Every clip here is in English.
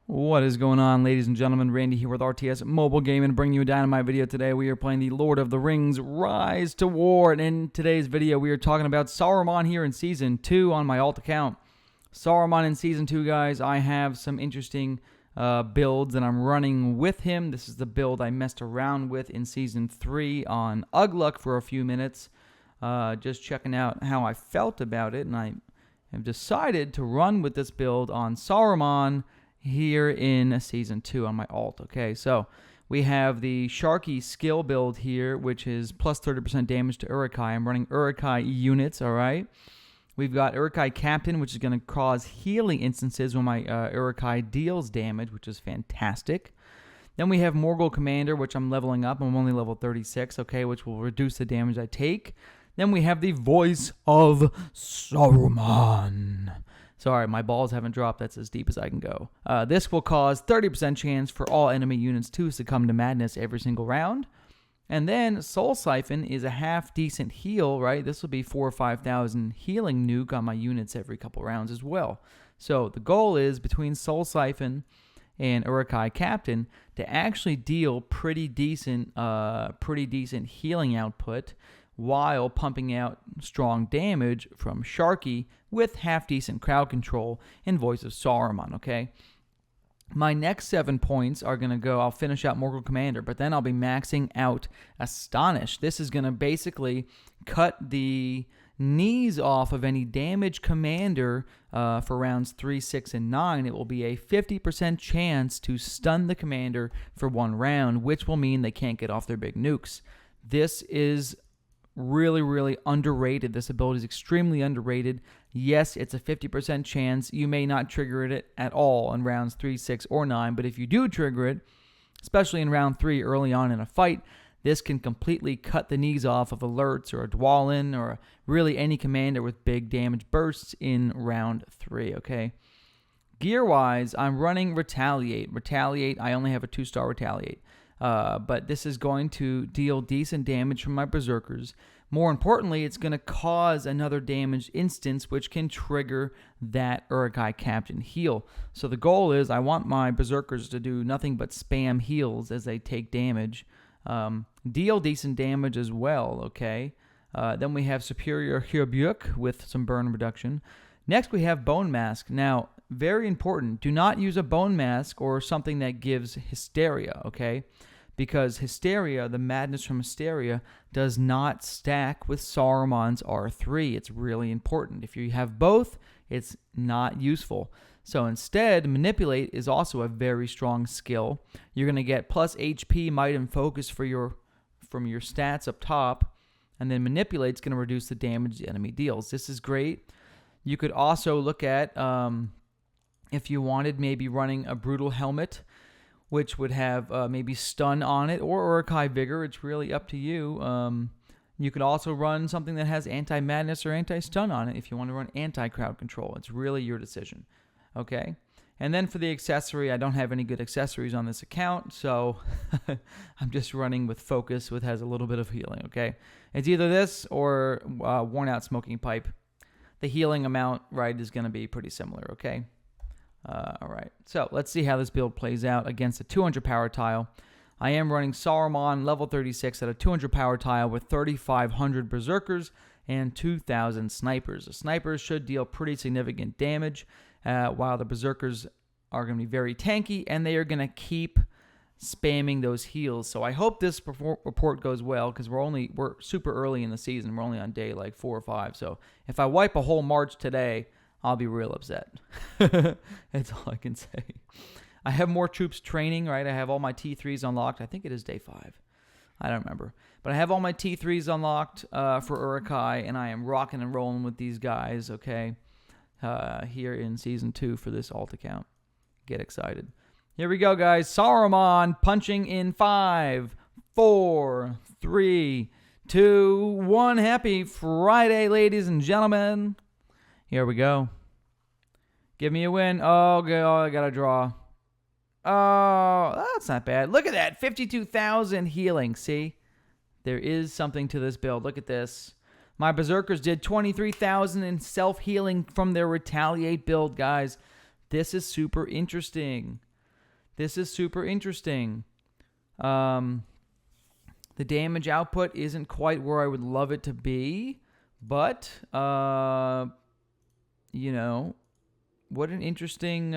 What is going on, ladies and gentlemen? Randy here with RTS Mobile Gaming, bringing you a Dynamite video today. We are playing the Lord of the Rings Rise to War, and in today's video we are talking about Saruman here in Season 2 on my alt account. Saruman in Season 2, guys, I have some interesting builds that I'm running with him. This is the build I messed around with in Season 3 on Ugluck for a few minutes, just checking out how I felt about it, and I have decided to run with this build on Saruman here in Season 2 on my alt. Okay, so we have the Sharky skill build here, which is plus 30% damage to Uruk-hai. I'm running Uruk-hai units, all right? We've got Uruk-hai Captain, which is going to cause healing instances when my Uruk-hai deals damage, which is fantastic. Then we have Morgul Commander, which I'm leveling up. I'm only level 36, okay, which will reduce the damage I take. Then we have the Voice of Saruman. Sorry, my balls haven't dropped. That's as deep as I can go. This will cause 30% chance for all enemy units to succumb to madness every single round. And then Soul Siphon is a half-decent heal, right? This will be 4,000 or 5,000 healing nuke on my units every couple rounds as well. So the goal is between Soul Siphon and Uruk-hai Captain to actually deal pretty decent healing output while pumping out strong damage from Sharky with half-decent crowd control and Voice of Saruman, okay? My next 7 points are going to go, I'll finish out Morgul Commander, but then I'll be maxing out Astonish. This is going to basically cut the knees off of any damaged commander for rounds 3, 6, and 9. It will be a 50% chance to stun the commander for one round, which will mean they can't get off their big nukes. This is really underrated. This ability is extremely underrated. Yes, it's a 50% chance. You may not trigger it at all in rounds 3, 6, or 9, but if you do trigger it, especially in round 3 early on in a fight, this can completely cut the knees off of alerts or a Dwalin or really any commander with big damage bursts in round 3, okay? Gear-wise, I'm running Retaliate. Retaliate, I only have a 2-star Retaliate. But this is going to deal decent damage from my Berserkers. More importantly, it's going to cause another damaged instance, which can trigger that Uruk-hai Captain heal. So the goal is I want my Berserkers to do nothing but spam heals as they take damage. Deal decent damage as well, okay? Then we have Superior Hyrbuk with some burn reduction. Next, we have Bone Mask. Now, very important, do not use a Bone Mask or something that gives Hysteria, okay? Because Hysteria, the madness from Hysteria, does not stack with Saruman's R3. It's really important. If you have both, it's not useful. So instead, Manipulate is also a very strong skill. You're going to get plus HP, Might, and Focus from your stats up top, and then Manipulate's going to reduce the damage the enemy deals. This is great. You could also look at, if you wanted, maybe running a Brutal Helmet, which would have maybe Stun on it, or Uruk-hai Vigor. It's really up to you. You could also run something that has Anti-Madness or Anti-Stun on it if you want to run Anti-Crowd Control. It's really your decision, okay? And then for the accessory, I don't have any good accessories on this account, so I'm just running with Focus, which has a little bit of healing, okay? It's either this or Worn Out Smoking Pipe. The healing amount, right, is going to be pretty similar, okay? All right, so let's see how this build plays out against a 200 power tile. I am running Saruman, level 36 at a 200 power tile with 3,500 Berserkers and 2,000 Snipers. The Snipers should deal pretty significant damage, while the Berserkers are going to be very tanky, and they are going to keep spamming those heals. So I hope this report goes well, because we're super early in the season. We're only on day like 4 or 5. So if I wipe a whole march today, I'll be real upset. That's all I can say. I have more troops training, right? I have all my T3s unlocked. I think it is day 5. I don't remember. But I have all my T3s unlocked for Uruk-hai, and I am rocking and rolling with these guys, okay? Here in Season 2 for this alt account. Get excited. Here we go, guys. Saruman punching in 5, 4, 3, 2, 1. Happy Friday, ladies and gentlemen. Here we go. Give me a win. Oh, I got to draw. Oh, that's not bad. Look at that. 52,000 healing. See? There is something to this build. Look at this. My Berserkers did 23,000 in self-healing from their Retaliate build, guys. This is super interesting. This is super interesting. The damage output isn't quite where I would love it to be, but, you know, what an interesting,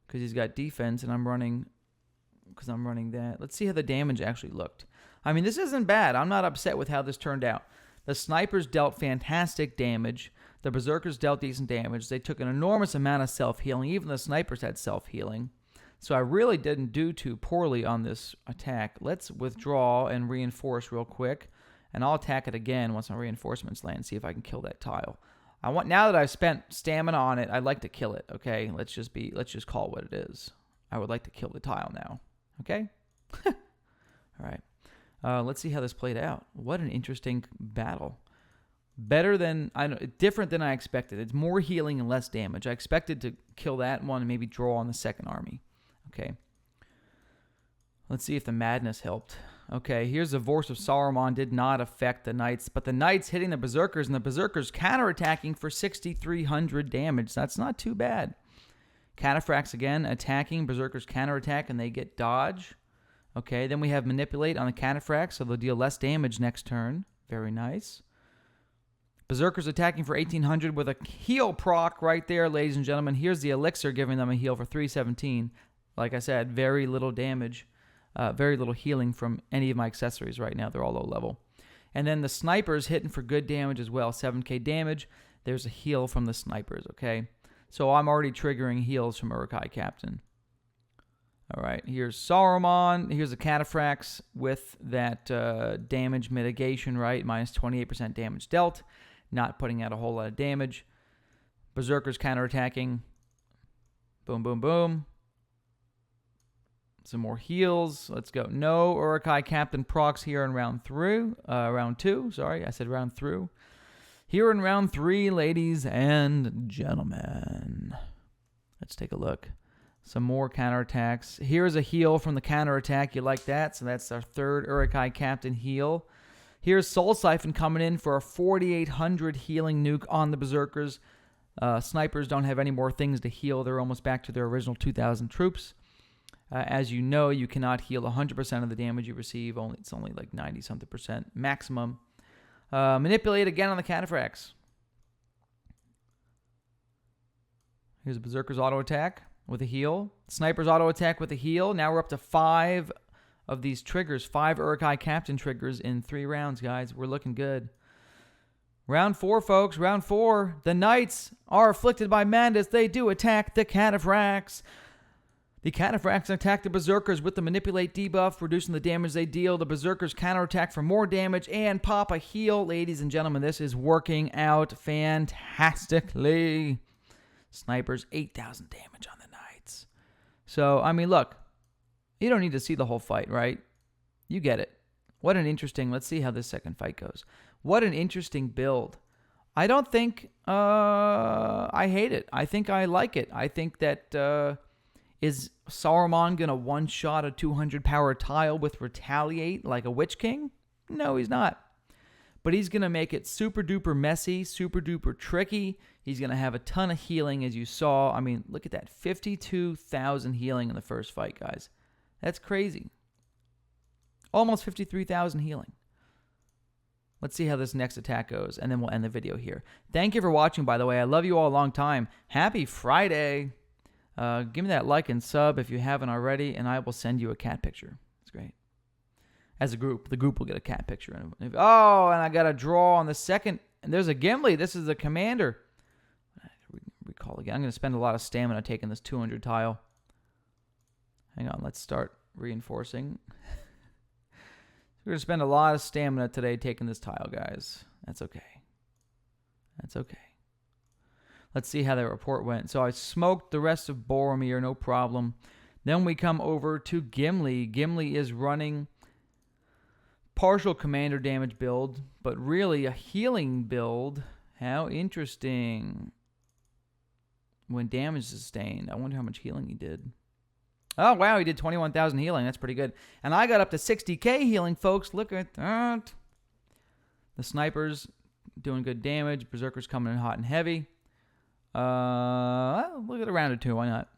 because he's got defense and I'm running that. Let's see how the damage actually looked. I mean, this isn't bad. I'm not upset with how this turned out. The snipers dealt fantastic damage. The berserkers dealt decent damage. They took an enormous amount of self-healing. Even the snipers had self-healing. So I really didn't do too poorly on this attack. Let's withdraw and reinforce real quick. And I'll attack it again once my reinforcements land, see if I can kill that tile. Now that I've spent stamina on it, I'd like to kill it, okay? Let's just call it what it is. I would like to kill the tile now. Okay? All right. Let's see how this played out. What an interesting battle. Different than I expected. It's more healing and less damage. I expected to kill that one and maybe draw on the second army. Okay. Let's see if the madness helped. Okay, here's the Voice of Saruman did not affect the knights, but the knights hitting the berserkers and the berserkers counterattacking for 6,300 damage. That's not too bad. Cataphracts again attacking, berserkers counterattack and they get dodge. Okay, then we have manipulate on the cataphracts, so they'll deal less damage next turn. Very nice. Berserkers attacking for 1,800 with a heal proc right there, ladies and gentlemen. Here's the elixir giving them a heal for 317. Like I said, very little damage. Very little healing from any of my accessories right now. They're all low level. And then the snipers hitting for good damage as well. 7k damage. There's a heal from the snipers, okay? So I'm already triggering heals from Uruk-hai Captain. All right, here's Saruman. Here's the cataphracts with that damage mitigation, right? Minus 28% damage dealt. Not putting out a whole lot of damage. Berserkers counterattacking. Boom, boom, boom. Some more heals. Let's go. No Uruk-hai Captain procs here in round two. Sorry, I said round through. Here in round 3, ladies and gentlemen. Let's take a look. Some more counterattacks. Here's a heal from the counterattack. You like that? So that's our third Uruk-hai Captain heal. Here's Soul Siphon coming in for a 4,800 healing nuke on the berserkers. Snipers don't have any more things to heal. They're almost back to their original 2,000 troops. As you know, you cannot heal 100% of the damage you receive. It's only like 90-something% maximum. Manipulate again on the cataphracts. Here's a berserker's auto attack with a heal. Sniper's auto attack with a heal. Now we're up to 5 of these triggers. 5 Uruk-hai Captain triggers in 3 rounds, guys. We're looking good. Round 4, folks. Round 4. The knights are afflicted by madness. They do attack the cataphracts. The cataphracts attack the berserkers with the manipulate debuff, reducing the damage they deal. The berserkers counterattack for more damage and pop a heal. Ladies and gentlemen, this is working out fantastically. Snipers, 8,000 damage on the knights. So, I mean, look, you don't need to see the whole fight, right? You get it. What an interesting, let's see how this second fight goes. What an interesting build. I don't think I hate it. I think I like it. I think that... Is Saruman going to one-shot a 200 power tile with Retaliate like a Witch King? No, he's not. But he's going to make it super-duper messy, super-duper tricky. He's going to have a ton of healing, as you saw. I mean, look at that. 52,000 healing in the first fight, guys. That's crazy. Almost 53,000 healing. Let's see how this next attack goes, and then we'll end the video here. Thank you for watching, by the way. I love you all a long time. Happy Friday. Give me that like and sub if you haven't already, and I will send you a cat picture. It's great. As a group, the group will get a cat picture. Oh, and I got a draw on the second. And there's a Gimli. This is the commander. Recall again. I'm going to spend a lot of stamina taking this 200 tile. Hang on. Let's start reinforcing. We're going to spend a lot of stamina today taking this tile, guys. That's okay. That's okay. Let's see how that report went. So I smoked the rest of Boromir, no problem. Then we come over to Gimli. Gimli is running partial commander damage build, but really a healing build. How interesting. When damage sustained. I wonder how much healing he did. Oh, wow, he did 21,000 healing. That's pretty good. And I got up to 60k healing, folks. Look at that. The snipers doing good damage. Berserkers coming in hot and heavy. Look at a round or two. Why not?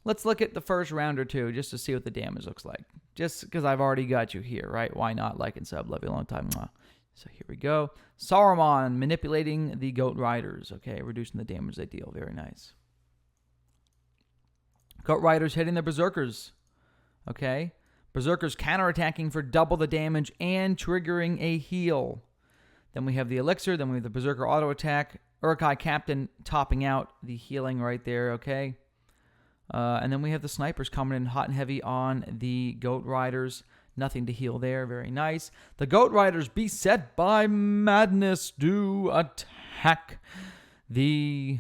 let's look at the first round or two just to see what the damage looks like. Just because I've already got you here, right? Why not? Like and sub, love you a long time. Mwah. So here we go. Saruman manipulating the Goat Riders. Okay, reducing the damage they deal. Very nice. Goat Riders hitting the Berserkers. Okay. Berserkers counterattacking for double the damage and triggering a heal. Then we have the Elixir. Then we have the Berserker auto attack. Urkai Captain topping out the healing right there. Okay. And then we have the Snipers coming in hot and heavy on the Goat Riders. Nothing to heal there. Very nice. The Goat Riders, beset by madness, do attack the...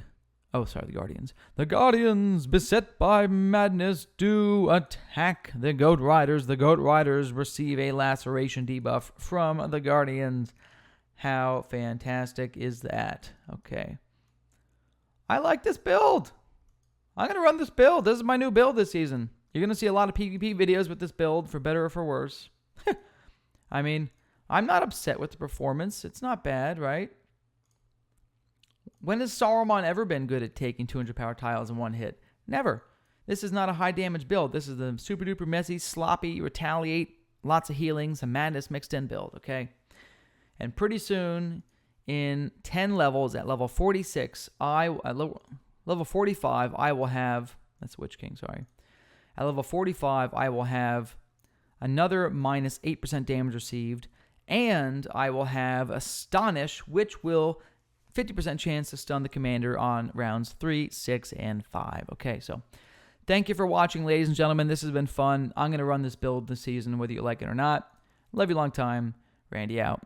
Oh, sorry, the Guardians. The Guardians, beset by madness, do attack the Goat Riders. The Goat Riders receive a laceration debuff from the Guardians. How fantastic is that? Okay. I like this build. I'm going to run this build. This is my new build this season. You're going to see a lot of PvP videos with this build, for better or for worse. I mean, I'm not upset with the performance. It's not bad, right? When has Saruman ever been good at taking 200 power tiles in one hit? Never. This is not a high damage build. This is the super duper messy, sloppy, retaliate, lots of healing, some madness mixed in build, okay? And pretty soon, in 10 levels, at level 46, level 45, I will have... That's Witch King, sorry. At level 45, I will have another minus 8% damage received, and I will have Astonish, which will 50% chance to stun the commander on rounds 3, 6, and 5. Okay, so thank you for watching, ladies and gentlemen. This has been fun. I'm going to run this build this season, whether you like it or not. Love you long time. Randy out.